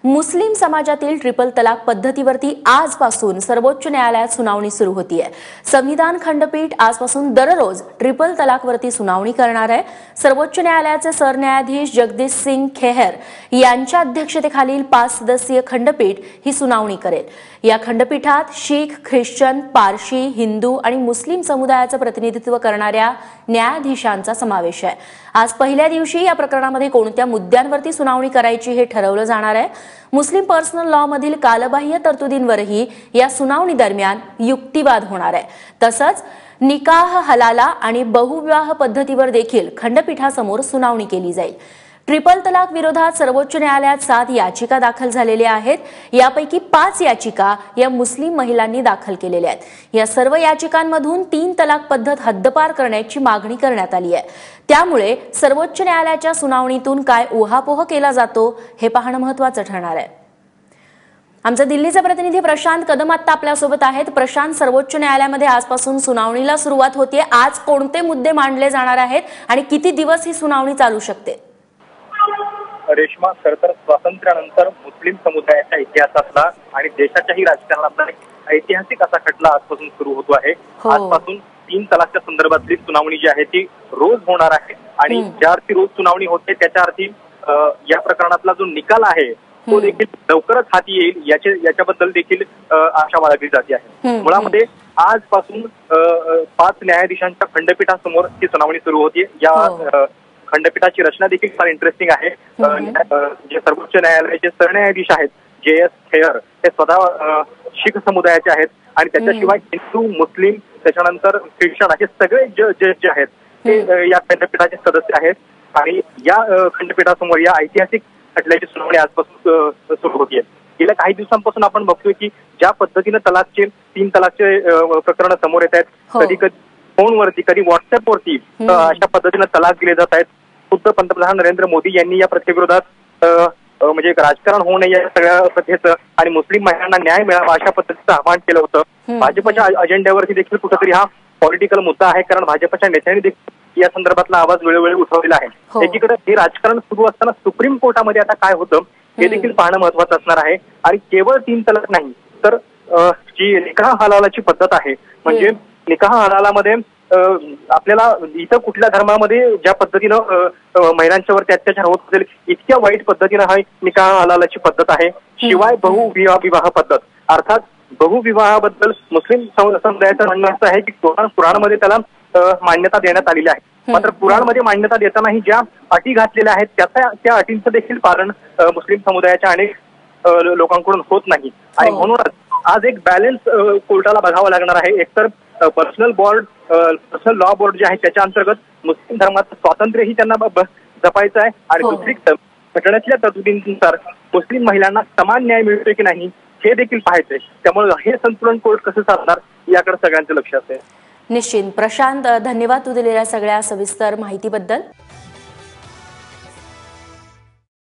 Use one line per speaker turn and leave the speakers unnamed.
मुस्लिम समाजातील ट्रिपल तलाक पद्धतीवरती आजपासून सर्वोच्च न्यायालयात सुनावणी सुरू होतीये। संविधान खंडपीठ आजपासून दररोज ट्रिपल तलाकवरती सुनावणी करणार आहे। सर्वोच्च न्यायालयाचे सरन्यायाधीश जगदीश सिंग खेहर यांच्या अध्यक्षतेखालील 5 सदस्यीय खंडपीठ ही सुनावणी करेल। या खंडपीठात शीख, ख्रिश्चन, पारशी, हिंदू आणि मुस्लिम समुदायाचे प्रतिनिधित्व करणाऱ्या न्यायाधीशांचा समावेश आहे। आज पहिल्या दिवशी या प्रकरणामध्ये कोणत्या मुद्द्यांवरती सुनावणी करायची हे ठरवलं जाणार आहे। मुस्लिम पर्सनल लॉ मधील कालबाह्य तरतुदींवरही या सुनावणी दरम्यान युक्तिवाद होणार आहे। तसंच निकाह हलाला आणि बहुविवाह पद्धतीवर देखील खंडपीठासमोर सुनावणी केली जाईल। ट्रिपल तलाक विरोधात सर्वोच्च न्यायालयात 7 याचिका दाखल झालेल्या आहेत। यापैकी 5 याचिका या मुस्लिम महिलांनी दाखल केलेल्या आहेत। या सर्व याचिकांमधून 3 तलाक पद्धत हद्दपार करण्याची मागणी करण्यात आली आहे। त्यामुळे सर्वोच्च न्यायालयाच्या सुनावणीतून काय उहापोह केला जातो हे पाहणं महत्त्वाचं ठरणार आहे। आमचा दिल्लीचा प्रतिनिधी प्रशांत कदम आता आपल्यासोबत आहेत। प्रशांत, सर्वोच्च न्यायालयामध्ये आजपासून सुनावणीला सुरुवात होते। आज कोणते मुद्दे मांडले जाणार आहेत आणि किती दिवस ही सुनावणी चालू शकते?
रेश्मा, खरतर स्वातंत्र्यानंतर मुस्लिम समुदायाच्या इतिहासातला आणि देशाच्याही राजकारणातला ऐतिहासिक असा खटला आजपासून सुरू होतो आहे। आजपासून 3 तलाकच्या संदर्भातली सुनावणी जी आहे ती रोज होणार आहे आणि ज्या अर्थी रोज सुनावणी होते त्याच्या अर्थी या प्रकरणातला जो निकाल आहे तो देखील लवकरच हाती येईल याच्याबद्दल देखील आशा बाळगली जाते आहे। मुळामध्ये आजपासून 5 न्यायाधीशांच्या खंडपीठासमोर ही सुनावणी सुरू होती। या खंडपीठाची रचना देखील फार इंटरेस्टिंग आहे। जे सर्वोच्च न्यायालयाचे सरन्यायाधीश आहेत JS खेयर हे स्वतः शीख समुदायाचे आहेत आणि त्याच्याशिवाय हिंदू, मुस्लिम, त्याच्यानंतर ख्रिश्चन असे सगळे जज जे आहेत ते या खंडपीठाचे सदस्य आहेत आणि या खंडपीठासमोर या ऐतिहासिक खटल्याची सुनावणी आजपासून सुरू होतीये। गेल्या काही दिवसांपासून आपण बघतोय की ज्या पद्धतीने 3 तलाकचे प्रकरण समोर येत आहेत, कधी कधी फोनवरती, कधी व्हॉट्सअपवरती अशा पद्धतीने तलाक दिले जात आहेत। खुद्द पंतप्रधान नरेंद्र मोदी यांनी या प्रथेविरोधात म्हणजे एक राजकारण होऊ नये या सगळ्या प्रथेचं आणि मुस्लिम महिलांना न्याय मिळावा अशा पद्धतीचं आवाहन केलं होतं। भाजपच्या अजेंड्यावरती देखील कुठेतरी हा पॉलिटिकल मुद्दा आहे, कारण भाजपच्या नेत्यांनी देखील या संदर्भातला आवाज वेळोवेळी उठवलेला आहे। एकीकडे हे राजकारण सुरू असताना सुप्रीम कोर्टामध्ये आता काय होतं हे देखील पाहणं महत्वाचं असणार आहे। आणि केवळ 3 तलाक नाही तर जी निकाह हलालाची पद्धत आहे, म्हणजे निकाह हलालामध्ये आपल्याला इथं कुठल्या धर्मामध्ये ज्या पद्धतीनं महिलांच्यावरती अत्याचार होत असेल इतक्या वाईट पद्धतीनं हा निकाह हलालाची पद्धत आहे। शिवाय बहुविवाह पद्धत, अर्थात बहुविवाहाबद्दल मुस्लिम समुदायाचं म्हणणं असं आहे की कुराणमध्ये त्याला मान्यता देण्यात आलेली आहे। मात्र कुराणमध्ये मान्यता देतानाही ज्या अटी घातलेल्या आहेत त्या अटींचं देखील पालन मुस्लिम समुदायाच्या अनेक लोकांकडून होत नाही आणि म्हणूनच आज एक बॅलन्स कोर्टाला बघावं लागणार आहे। एकतर पर्सनल लॉ बोर्ड जे आहे त्याच्या अंतर्गत मुस्लिम धर्माचं स्वातंत्र्यही त्यांना जपायचं आहे आणि दुसरी घटनेतल्या तरतुदींनुसार मुस्लिम महिलांना समान न्याय मिळतोय की नाही हे देखील पाहायचंय। त्यामुळे हे संतुलन कोर्ट कसं साधणार याकडे सगळ्यांचं लक्ष असेल।
निश्चित प्रशांत, धन्यवाद तू दिलेल्या सगळ्या सविस्तर माहितीबद्दल।